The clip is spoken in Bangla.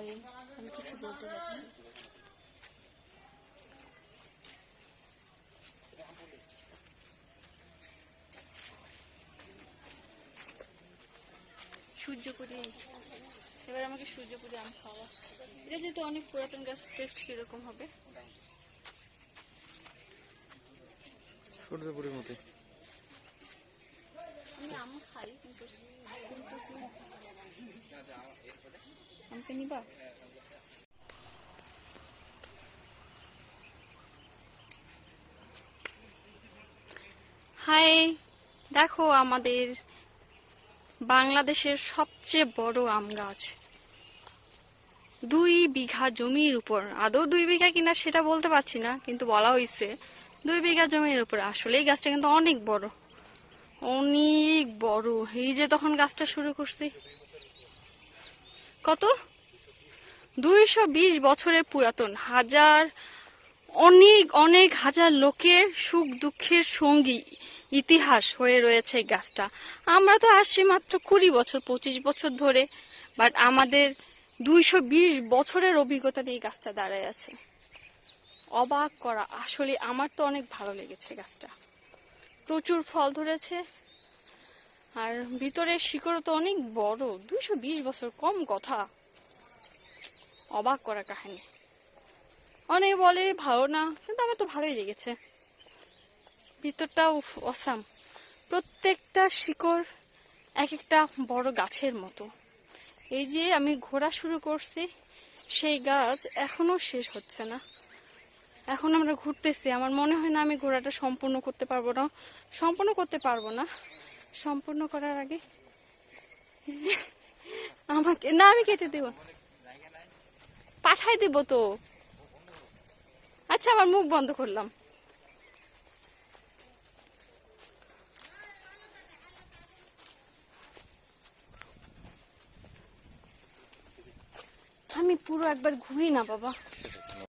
সরি, আমি কিছু বলতে যাচ্ছি। সূর্যপুরি, এবার আমাকে সূর্যপুরি আম খাওয়া। এটা যেহেতু অনেক পুরাতন গাছ, টেস্ট কিরকম হবে? সূর্যপুরির মতো। আমি আম খাই কিন্তু আমাকে নিবা? হাই, দেখো আমাদের বাংলাদেশের সবচেয়ে বড় আম গাছ। 2 বিঘা জমির উপর, আদৌ 2 বিঘা কিনা সেটা বলতে পারছি না, কিন্তু বলা হয়েছে 2 বিঘা জমির উপর। আসলে এই গাছটা কিন্তু অনেক বড়, অনেক বড়। এই যে তখন গাছটা শুরু করছি, কত 220 বছরের পুরাতন, অনেক অনেক হাজার লোকের সুখ দুঃখের সঙ্গী ইতিহাস হয়ে রয়েছে এই গাছটা। আমরা তো আসছি মাত্র 20 বছর 25 বছর ধরে, বাট আমাদের 220 বছরের অভিজ্ঞতা নিয়ে গাছটা দাঁড়ায় আছে। অবাক করা, আসলে আমার তো অনেক ভালো লেগেছে গাছটা। প্রচুর ফল ধরেছে, আর ভিতরে শিকড়ও তো অনেক বড়। 220 বছর কম কথা, অবাক করা কাহিনী। অনেকে বলে ভালো না, কিন্তু আমার তো ভালোই লেগেছে। ভিতরটা অসাম, প্রত্যেকটা শিকড় এক একটা বড় গাছের মতো। এই যে আমি ঘোরা শুরু করছি, সেই গাছ এখনো শেষ হচ্ছে না। এখন আমরা ঘুরতেছি, আমার মনে হয় না আমি ঘোরাটা সম্পূর্ণ করতে পারবো না। সম্পূর্ণ করার আগে আমাকে না, আমি কেটে দেব, পাঠাই দিব তো। আচ্ছা, আমার মুখ বন্ধ করলাম। আমি পুরো একবার ঘুরি না বাবা।